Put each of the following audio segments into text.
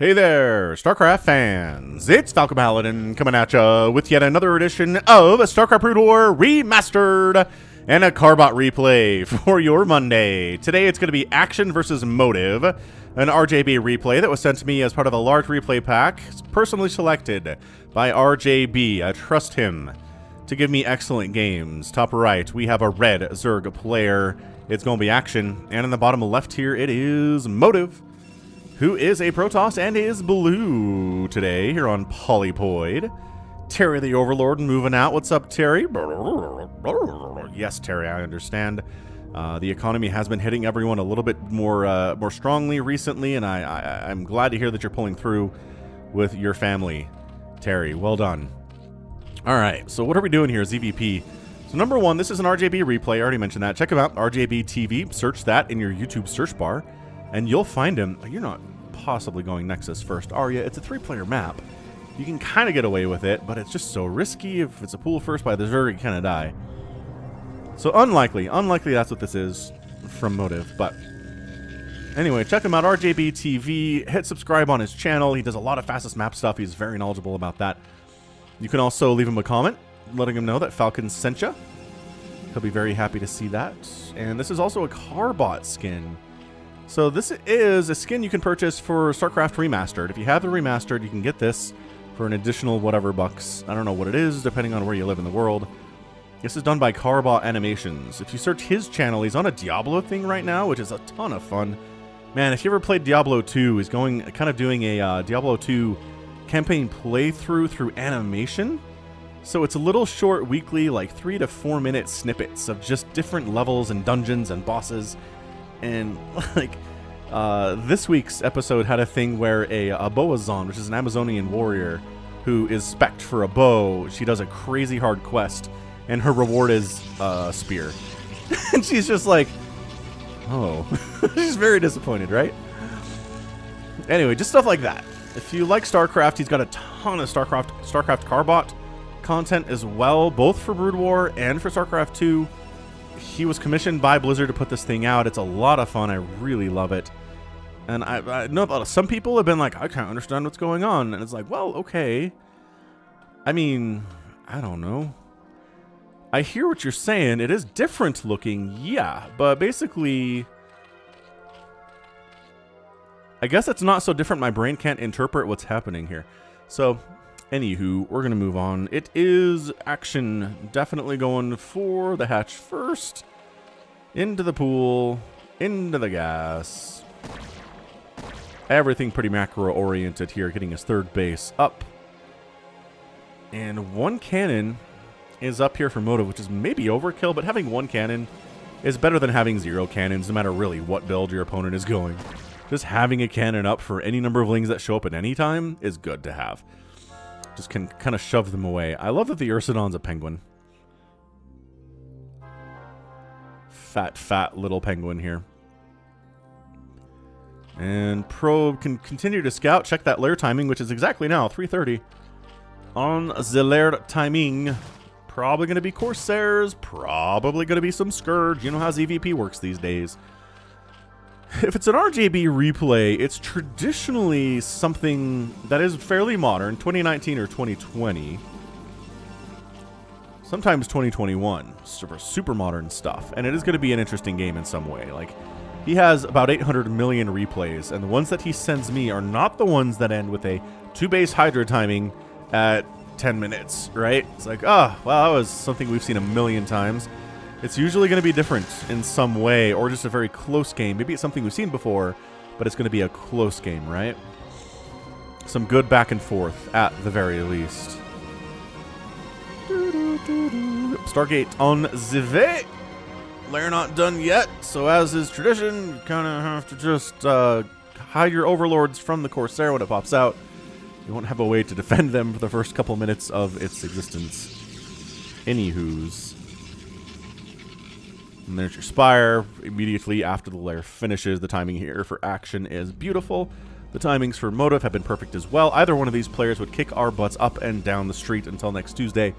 Hey there, StarCraft fans! It's Falcon Paladin coming at ya with yet another edition of StarCraft Brood War Remastered and a Carbot replay for your Monday. Today it's going to be Action versus Motive, an RJB replay that was sent to me as part of a large replay pack, personally selected by RJB. I trust him to give me excellent games. Top right, we have a red Zerg player. It's going to be Action, and in the bottom left here, it is Motive, who is a Protoss and is blue today here on Polypoid. Terry the Overlord moving out. What's up, Terry? Yes, Terry, I understand. The economy has been hitting everyone a little bit more strongly recently, and I'm glad to hear that you're pulling through with your family, Terry. Well done. All right, so what are we doing here, ZVP? So number one, this is an RJB replay. I already mentioned that. Check him out, RJB TV. Search that in your YouTube search bar, and you'll find him. You're not possibly going Nexus first, are you? It's a 3-player map. You can kind of get away with it, but it's just so risky. If it's a pool first by the Zerg, you kind of die. So unlikely that's what this is from Motive. But anyway, check him out, RJB TV. Hit subscribe on his channel. He does a lot of fastest map stuff. He's very knowledgeable about that. You can also leave him a comment letting him know that Falcon sent you. He'll be very happy to see that. And this is also a Carbot skin. So this is a skin you can purchase for StarCraft Remastered. If you have the Remastered, you can get this for an additional whatever bucks. I don't know what it is, depending on where you live in the world. This is done by Carbot Animations. If you search his channel, he's on a Diablo thing right now, which is a ton of fun. Man, if you ever played Diablo 2, he's kind of doing a Diablo 2 campaign playthrough through animation. So it's a little short weekly, like 3 to 4 minute snippets of just different levels and dungeons and bosses. And like this week's episode had a thing where a Boazon, which is an Amazonian warrior who is spec'd for a bow, she does a crazy hard quest, and her reward is a spear. And she's just like, oh. She's very disappointed, right? Anyway, just stuff like that. If you like StarCraft, he's got a ton of StarCraft Carbot content as well, both for Brood War and for StarCraft 2. He was commissioned by Blizzard to put this thing out. It's a lot of fun. I really love it. And I know that some people have been like, I can't understand what's going on. And it's like, well, okay. I mean, I don't know. I hear what you're saying. It is different looking, yeah. But basically, I guess it's not so different. My brain can't interpret what's happening here. So, anywho, we're going to move on. It is Action. Definitely going for the hatch first. Into the pool. Into the gas. Everything pretty macro-oriented here. Getting his third base up. And one cannon is up here for Motive, which is maybe overkill, but having one cannon is better than having 0 cannons, no matter really what build your opponent is going. Just having a cannon up for any number of lings that show up at any time is good to have. Just can kind of shove them away. I love that the Ursidon's a penguin. Fat little penguin here. And Probe can continue to scout. Check that lair timing, which is exactly now, 3:30. On the lair timing. Probably going to be Corsairs. Probably going to be some Scourge. You know how ZVP works these days. If it's an RJB replay, it's traditionally something that is fairly modern, 2019 or 2020. Sometimes 2021, super modern stuff. And it is going to be an interesting game in some way. Like, he has about 800 million replays, and the ones that he sends me are not the ones that end with a 2-base Hydra timing at 10 minutes, right? It's like, well, that was something we've seen a million times. It's usually going to be different in some way, or just a very close game. Maybe it's something we've seen before, but it's going to be a close game, right? Some good back and forth, at the very least. Stargate on the way. Lair not done yet, so as is tradition, you kind of have to just hide your overlords from the Corsair when it pops out. You won't have a way to defend them for the first couple minutes of its existence. Anywho's. And there's your Spire immediately after the lair finishes. The timing here for Action is beautiful. The timings for Motive have been perfect as well. Either one of these players would kick our butts up and down the street until next Tuesday.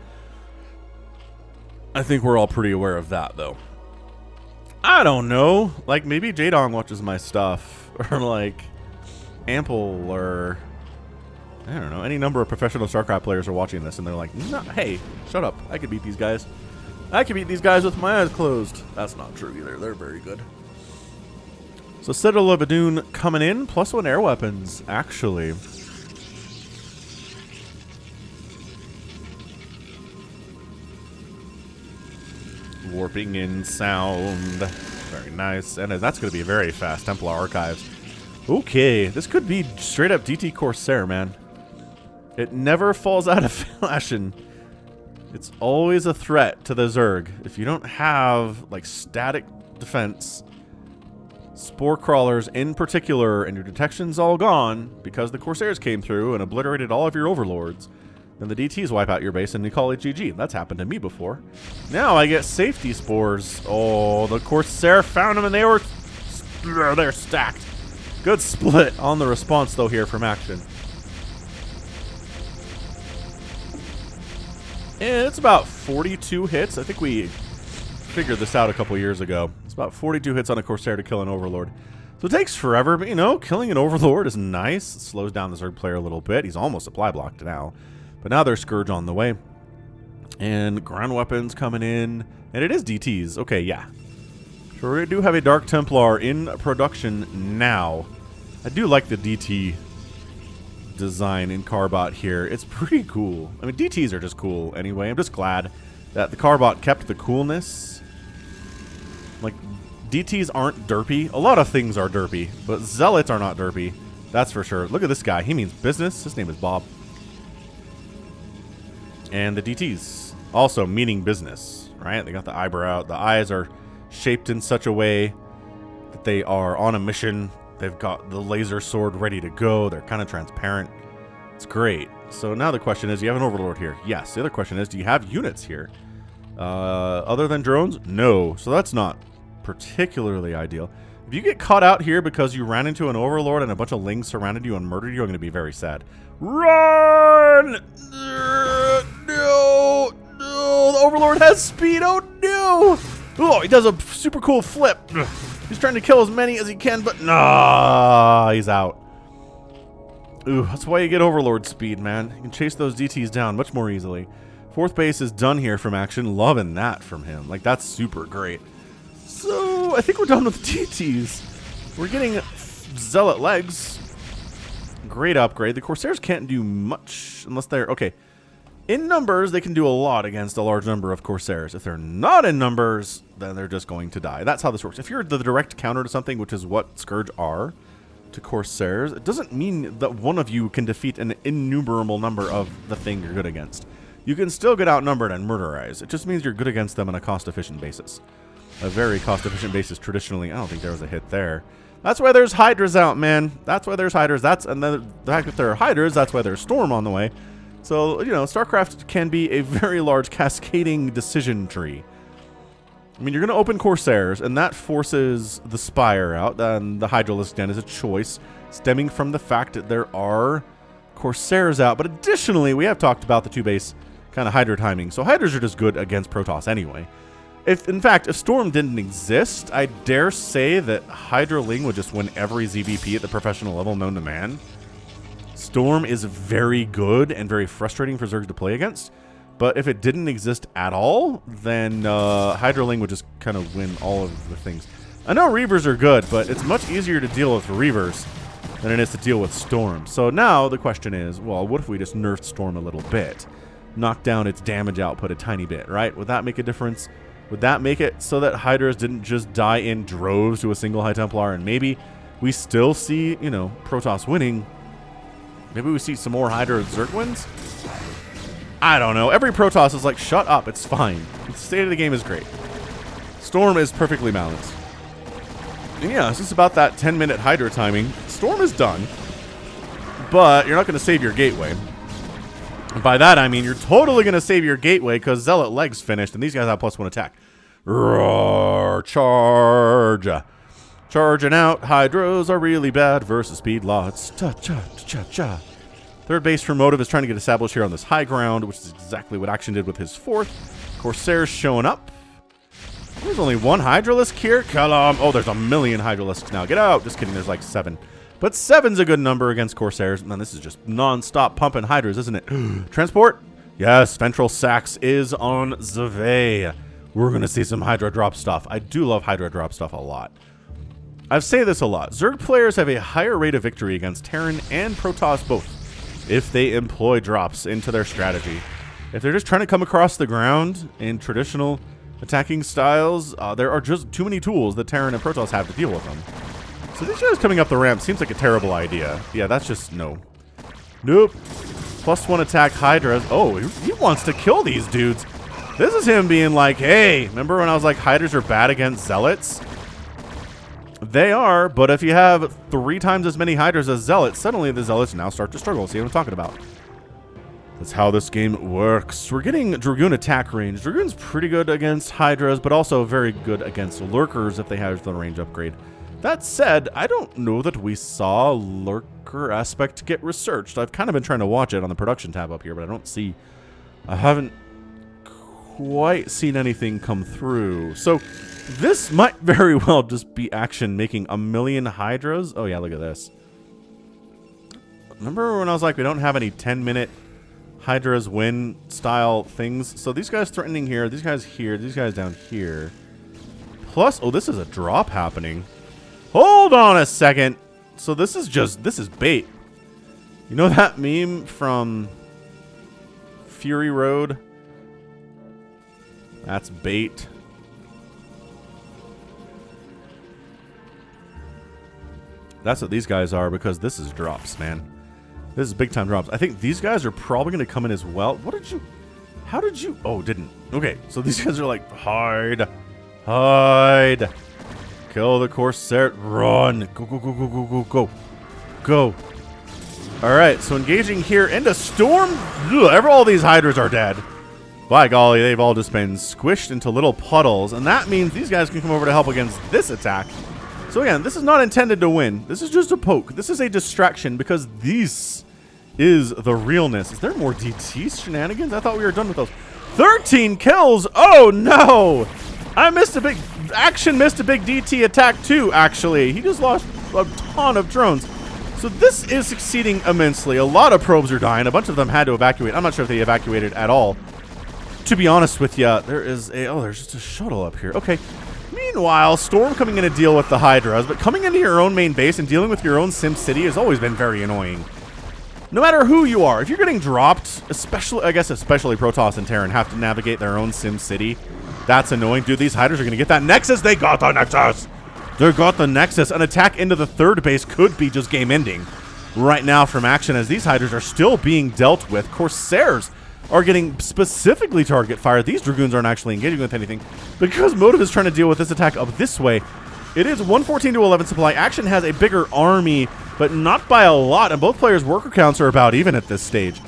I think we're all pretty aware of that, though. I don't know. Like, maybe Jadong watches my stuff. Or, like, ample or I don't know, any number of professional StarCraft players are watching this and they're like, no, hey, shut up. I could beat these guys. I can beat these guys with my eyes closed. That's not true either. They're very good. So Citadel of Adun coming in, +1 air weapons, actually. Warping in sound. Very nice. And that's going to be very fast. Templar Archives. Okay, this could be straight up DT Corsair, man. It never falls out of fashion. It's always a threat to the Zerg. If you don't have, like, static defense, spore crawlers in particular, and your detection's all gone because the Corsairs came through and obliterated all of your overlords, then the DTs wipe out your base and you call it GG. That's happened to me before. Now I get safety spores. Oh, the Corsair found them and they're stacked. Good split on the response, though, here from Action. And it's about 42 hits. I think we figured this out a couple years ago. It's about 42 hits on a Corsair to kill an Overlord. So it takes forever, but, you know, killing an Overlord is nice. It slows down the Zerg player a little bit. He's almost supply blocked now. But now there's Scourge on the way. And ground weapons coming in. And it is DTs. Okay, yeah. So we do have a Dark Templar in production now. I do like the DT design in Carbot here. It's pretty cool. I mean, DTs are just cool anyway. I'm just glad that the Carbot kept the coolness. Like, DTs aren't derpy. A lot of things are derpy, but Zealots are not derpy. That's for sure. Look at this guy. He means business. His name is Bob. And the DTs also meaning business, right? They got the eyebrow. The eyes are shaped in such a way that they are on a mission. They've got the laser sword ready to go. They're kind of transparent. It's great. So now the question is, do you have an Overlord here? Yes. The other question is, do you have units here? Other than drones? No. So that's not particularly ideal. If you get caught out here because you ran into an Overlord and a bunch of Lings surrounded you and murdered you, I'm going to be very sad. Run! No! No! The Overlord has speed! Oh, no! Oh, he does a super cool flip. He's trying to kill as many as he can, but nah, he's out. Ooh, that's why you get Overlord speed, man. You can chase those DTs down much more easily. Fourth base is done here from Action. Loving that from him. Like, that's super great. So, I think we're done with DTs. We're getting Zealot legs. Great upgrade. The Corsairs can't do much unless they're... Okay. In numbers, they can do a lot against a large number of Corsairs. If they're not in numbers, then they're just going to die. That's how this works. If you're the direct counter to something, which is what Scourge are to Corsairs, it doesn't mean that one of you can defeat an innumerable number of the thing you're good against. You can still get outnumbered and murderize. It just means you're good against them on a cost-efficient basis. A very cost-efficient basis traditionally. I don't think there was a hit there. That's why there's Hydras out, man. That's why there's Hydras. And then the fact that there are Hydras, that's why there's Storm on the way. So, you know, StarCraft can be a very large cascading decision tree. I mean, you're going to open Corsairs, and that forces the Spire out, and the Hydralisk Den is a choice, stemming from the fact that there are Corsairs out. But additionally, we have talked about the two-base kind of Hydra timing. So Hydras are just good against Protoss anyway. In fact, if Storm didn't exist, I dare say that Hydra Ling would just win every ZVP at the professional level known to man. Storm is very good and very frustrating for Zerg to play against, but if it didn't exist at all, then Hydra Ling would just kind of win all of the things. I know Reavers are good, but it's much easier to deal with Reavers than it is to deal with Storm. So now the question is, well, what if we just nerfed Storm a little bit? Knock down its damage output a tiny bit, right? Would that make a difference? Would that make it so that Hydras didn't just die in droves to a single High Templar, and maybe we still see, you know, Protoss winning? Maybe we see some more Hydra Zerg wins? I don't know. Every Protoss is like, shut up, it's fine. The state of the game is great. Storm is perfectly balanced. And yeah, it's just about that 10-minute Hydra timing. Storm is done, but you're not going to save your gateway. And by that, I mean you're totally going to save your gateway because Zealot Leg's finished, and these guys have +1 attack. Roar, charge. Charging out, Hydras are really bad versus speed lots. Cha-cha-cha-cha. Third base for Motive is trying to get established here on this high ground, which is exactly what Action did with his fourth. Corsairs showing up. There's only one Hydralisk here. Oh, there's a million Hydralisks now. Get out. Just kidding, there's like 7. But 7's a good number against Corsairs. Man, this is just non-stop pumping Hydras, isn't it? Transport? Yes, Ventral Sax is on the way. We're going to see some Hydra drop stuff. I do love Hydra drop stuff a lot. I say this a lot. Zerg players have a higher rate of victory against Terran and Protoss both if they employ drops into their strategy. If they're just trying to come across the ground in traditional attacking styles, there are just too many tools that Terran and Protoss have to deal with them. So these guys coming up the ramp seems like a terrible idea. Yeah, that's just no. Nope. +1 attack Hydras. Oh, he wants to kill these dudes. This is him being like, hey, remember when I was like Hydras are bad against Zealots? They are, but if you have 3 times as many Hydras as Zealots, suddenly the Zealots now start to struggle. See what I'm talking about? That's how this game works. We're getting Dragoon attack range. Dragoon's pretty good against Hydras, but also very good against Lurkers if they have the range upgrade. That said, I don't know that we saw Lurker aspect get researched. I've kind of been trying to watch it on the production tab up here, but I haven't quite seen anything come through. So this might very well just be Action making a million Hydras. Oh yeah, look at this. Remember when I was like, we don't have any 10-minute Hydras win style things? So these guys threatening here, these guys here, these guys down here. Plus, oh, this is a drop happening. Hold on a second. So this is bait. You know that meme from Fury Road? That's bait. That's what these guys are, because this is drops, man. This is big time drops. I think these guys are probably going to come in as well. How did you, oh, didn't. Okay, so these guys are like, hide. Kill the Corsair. Run. Go. All right, so engaging here into Storm. Ugh, all these Hydras are dead. By golly, they've all just been squished into little puddles, and that means these guys can come over to help against this attack. So again, this is not intended to win. This is just a poke. This is a distraction, because this is the realness. Is there more DT shenanigans? I thought we were done with those. 13 kills. Oh no! Action missed a big DT attack too, actually. He just lost a ton of drones. So this is succeeding immensely. A lot of probes are dying. A bunch of them had to evacuate. I'm not sure if they evacuated at all. To be honest with you, there's just a shuttle up here. Okay. Meanwhile, Storm coming in to deal with the Hydras, but coming into your own main base and dealing with your own Sim City has always been very annoying. No matter who you are, if you're getting dropped, especially Protoss and Terran have to navigate their own Sim City, that's annoying. Dude, these Hydras are going to get that Nexus. They got the Nexus. They got the Nexus. An attack into the third base could be just game ending right now from Action, as these Hydras are still being dealt with. Corsairs are getting specifically target fire. These Dragoons aren't actually engaging with anything because Motive is trying to deal with this attack up this way. It is 114 to 11 supply. Action has a bigger army, but not by a lot, and both players' worker counts are about even at this stage.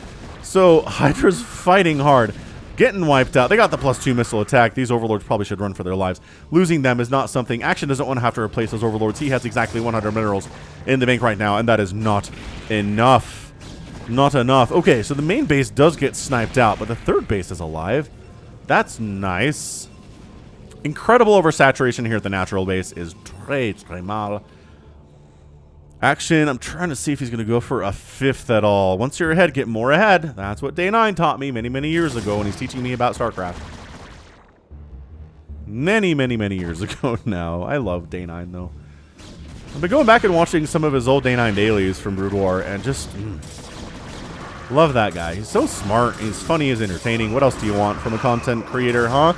So Hydra's fighting hard, getting wiped out. They got the +2 missile attack. These Overlords probably should run for their lives. Losing them is not something. Action doesn't want to have to replace those Overlords. He has exactly 100 minerals in the bank right now, and that is not enough. Not enough. Okay, so the main base does get sniped out, but the third base is alive. That's nice. Incredible oversaturation here at the natural base is très mal. Action, I'm trying to see if he's going to go for a 5th at all. Once you're ahead, get more ahead. That's what Day 9 taught me many, many years ago when he's teaching me about StarCraft. Many, many, many years ago now. I love Day 9, though. I've been going back and watching some of his old Day 9 dailies from Brood War, and just... love that guy. He's so smart. He's funny. He's entertaining. What else do you want from a content creator, huh?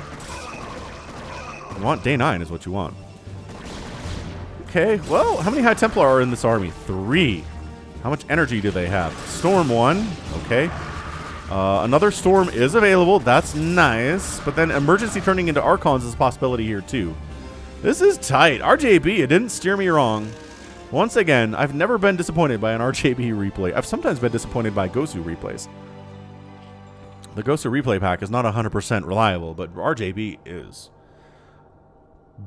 You want Day 9 is what you want. Okay, well, how many High Templar are in this army? 3. How much energy do they have? Storm 1. Okay. Another Storm is available. That's nice. But then Emergency turning into Archons is a possibility here, too. This is tight. RJB, it didn't steer me wrong. Once again, I've never been disappointed by an RJB replay. I've sometimes been disappointed by Gosu replays. The Gosu replay pack is not 100% reliable, but RJB is.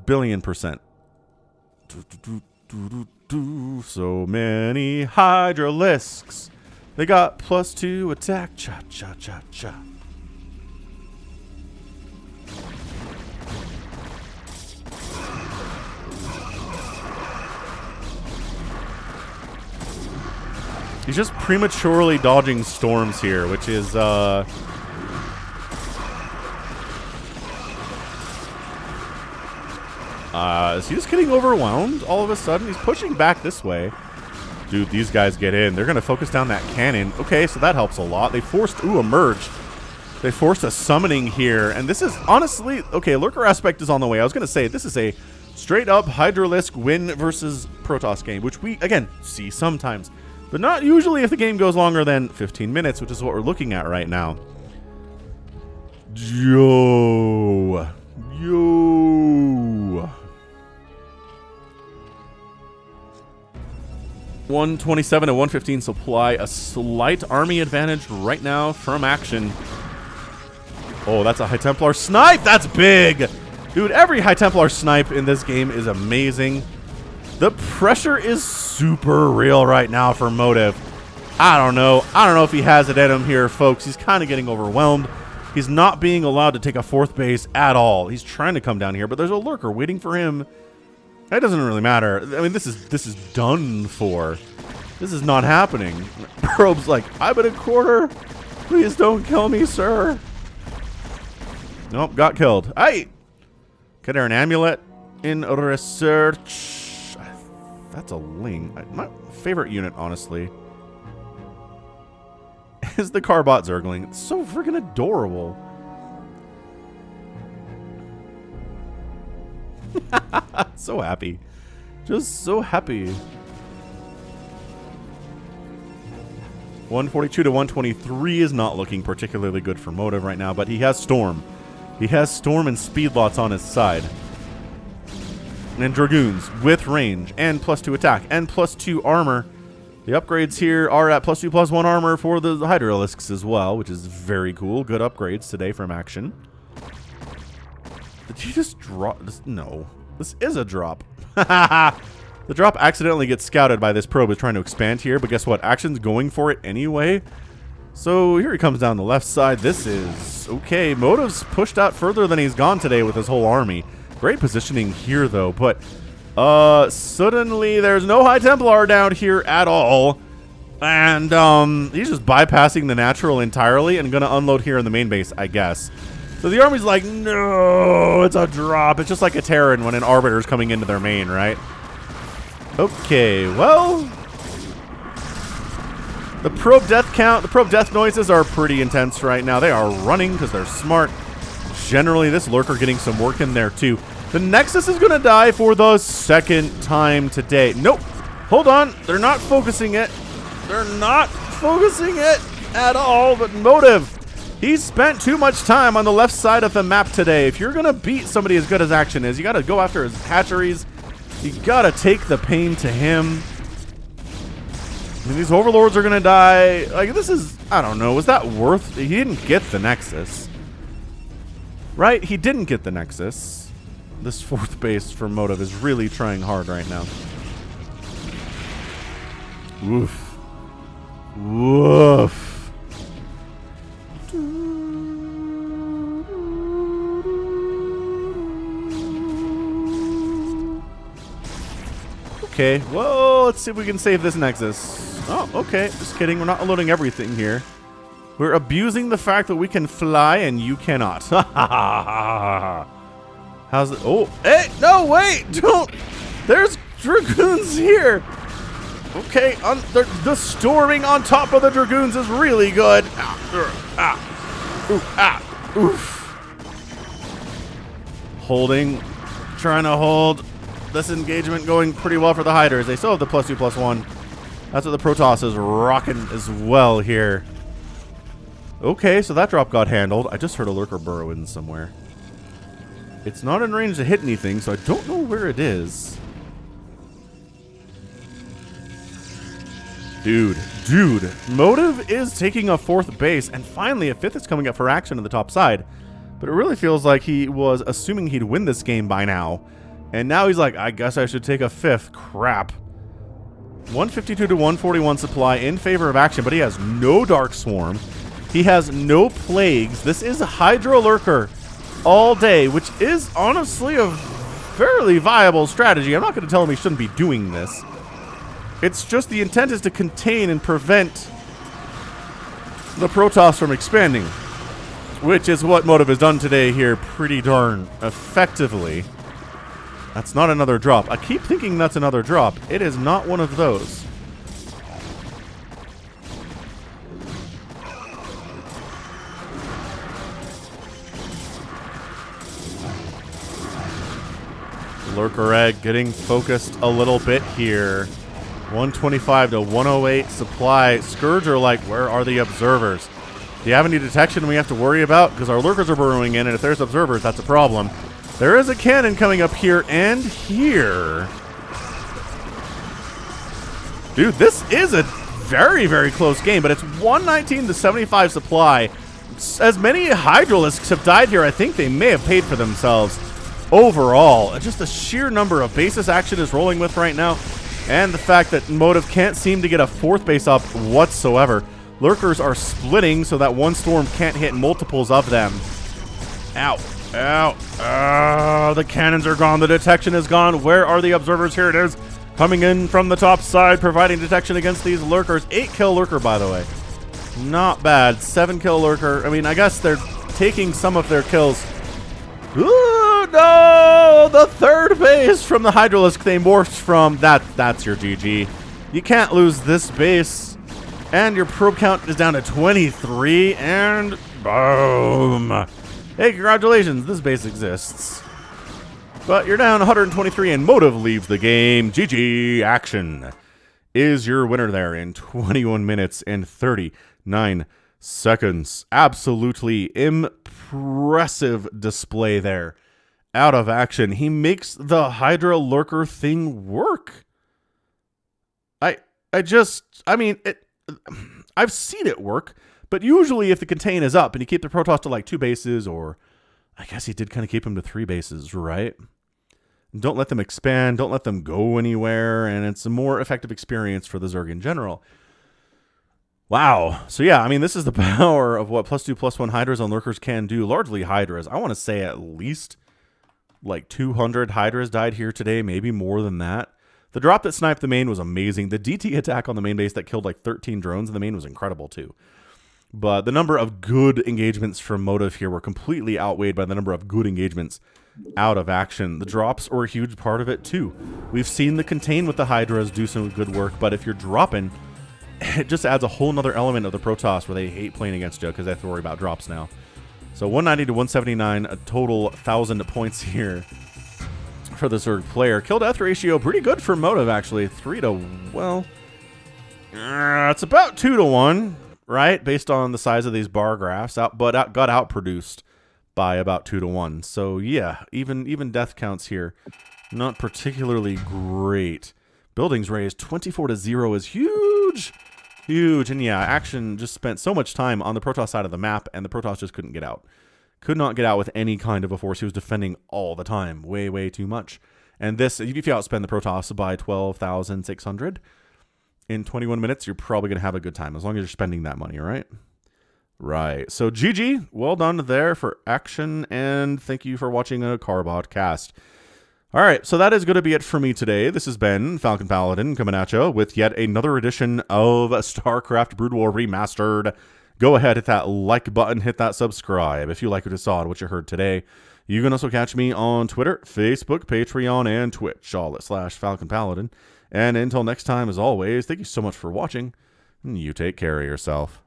Billion%. So many Hydralisks. They got +2 attack. Cha-cha-cha-cha. He's just prematurely dodging storms here, which is, is he just getting overwhelmed all of a sudden? He's pushing back this way. Dude, these guys get in. They're going to focus down that cannon. Okay, so that helps a lot. They forced, a merge. They forced a summoning here. And this is, honestly, okay, Lurker Aspect is on the way. I was going to say, this is a straight-up Hydralisk win versus Protoss game, which we, again, see sometimes. But not usually if the game goes longer than 15 minutes, which is what we're looking at right now. Yo. 127 and 115 supply. A slight army advantage right now from action. Oh, that's a High Templar snipe. That's big. Dude, every High Templar snipe in this game is amazing. The pressure is super real right now for Motive. I don't know if he has it in him here, folks. He's kind of getting overwhelmed. He's not being allowed to take a 4th base at all. He's trying to come down here, but there's a lurker waiting for him. That doesn't really matter. I mean, this is done for. This is not happening. Probe's like, I'm at a quarter. Please don't kill me, sir. Nope, got killed. Aye. Get her an amulet in research. That's a Ling. My favorite unit, honestly, is the Carbot Zergling. It's so freaking adorable. So happy. Just so happy. 142 to 123 is not looking particularly good for Motive right now, but he has Storm. He has Storm and Speed Lots on his side. And Dragoons with range and +2 attack and +2 armor. The upgrades here are at +2/+1 armor for the Hydralisks as well, which is very cool. Good upgrades today from action. Did he just drop this? No. This is a drop. The drop accidentally gets scouted by this probe who's trying to expand here, but guess what? Action's going for it anyway. So here he comes down the left side. This is okay. Motive's pushed out further than he's gone today with his whole army. Great positioning here though, but suddenly there's no High Templar down here at all. And he's just bypassing the natural entirely and gonna unload here in the main base, I guess. So the army's like, no, it's a drop. It's just like a Terran when an Arbiter's coming into their main, right? Okay, well, the probe death count, the probe death noises are pretty intense right now. They are running because they're smart. Generally, this lurker getting some work in there too. The Nexus is going to die for the 2nd time today. Nope. Hold on. They're not focusing it. They're not focusing it at all, but Motive, he's spent too much time on the left side of the map today. If you're going to beat somebody as good as Action is, you got to go after his hatcheries. You got to take the pain to him. I mean, these Overlords are going to die. Like, this is, I don't know, was that worth? He didn't get the Nexus. Right? He didn't get the Nexus. This 4th base for Motive is really trying hard right now. Woof. Woof. Okay, well, let's see if we can save this Nexus. Oh, okay, just kidding. We're not unloading everything here. We're abusing the fact that we can fly and you cannot. How's it? Oh, hey, no, wait, don't. There's Dragoons here. Okay, the storing on top of the Dragoons is really good. Oof. Holding, trying to hold. This engagement going pretty well for the Hyders. They still have the +2/+1. That's what the Protoss is rocking as well here. Okay, so that drop got handled. I just heard a lurker burrow in somewhere. It's not in range to hit anything, so I don't know where it is. Dude, Motive is taking a 4th base, and finally a 5th is coming up for action on the top side. But it really feels like he was assuming he'd win this game by now. And now he's like, I guess I should take a 5th. Crap. 152 to 141 supply in favor of action, but he has no Dark Swarm. He has no Plagues. This is a Hydra Lurker all day, which is honestly a fairly viable strategy. I'm not going to tell him he shouldn't be doing this. It's just the intent is to contain and prevent the Protoss from expanding, which is what Motive has done today here pretty darn effectively. That's not another drop. I keep thinking that's another drop. It is not one of those. Lurker Egg getting focused a little bit here. 125 to 108 supply. Scourge are like, where are the observers? Do you have any detection we have to worry about? Because our lurkers are burrowing in, and if there's observers, that's a problem. There is a cannon coming up here and here. Dude, this is a very, very close game, but it's 119 to 75 supply. As many Hydralisks have died here, I think they may have paid for themselves. Overall, just the sheer number of bases Action is rolling with right now, and the fact that Motive can't seem to get a fourth base up whatsoever. Lurkers are splitting so that one storm can't hit multiples of them. Ow. Ow. Oh, the cannons are gone. The detection is gone. Where are the observers? Here it is. Coming in from the top side, providing detection against these lurkers. 8-kill lurker, by the way. Not bad. 7-kill lurker. I mean, I guess they're taking some of their kills. Ooh, no! The third base from the Hydralisk they morphed from. That's your GG. You can't lose this base. And your probe count is down to 23. And boom. Hey, congratulations. This base exists. But you're down 123 and Motive leaves the game. GG. Action is your winner there in 21 minutes and 39 seconds. Absolutely impressive display there. Out of Action. He makes the Hydra Lurker thing work. I've seen it work, but usually if the contain is up and you keep the Protoss to like 2 bases, or I guess he did kind of keep him to 3 bases, right? Don't let them expand, don't let them go anywhere, and it's a more effective experience for the Zerg in general. Wow. So yeah, I mean, this is the power of what +2/+1 Hydras on Lurkers can do. Largely Hydras. I want to say at least like 200 Hydras died here today, maybe more than that. The drop that sniped the main was amazing. The DT attack on the main base that killed like 13 drones in the main was incredible too. But the number of good engagements from Motive here were completely outweighed by the number of good engagements out of Action. The drops were a huge part of it too. We've seen the contain with the Hydras do some good work, but if you're dropping, it just adds a whole nother element of the Protoss where they hate playing against you because they have to worry about drops now. So 190 to 179, a total 1,000 points here for the Zerg player. Kill death ratio pretty good for Motive actually. 3 to, well, it's about 2 to 1, right? Based on the size of these bar graphs, got outproduced by about 2 to 1. So yeah, even death counts here, not particularly great. Buildings raised 24 to 0 is huge. Huge. And yeah, Action just spent so much time on the Protoss side of the map, and the Protoss just couldn't get out. Could not get out with any kind of a force. He was defending all the time. Way, way too much. And this, if you outspend the Protoss by 12,600 in 21 minutes, you're probably going to have a good time, as long as you're spending that money, right? Right. So GG. Well done there for Action, and thank you for watching a Carbot cast. All right, so that is going to be it for me today. This has been Falcon Paladin coming at you with yet another edition of StarCraft Brood War Remastered. Go ahead, hit that like button, hit that subscribe if you like what you saw and what you heard today. You can also catch me on Twitter, Facebook, Patreon, and Twitch, all at /Falcon Paladin. And until next time, as always, thank you so much for watching, and you take care of yourself.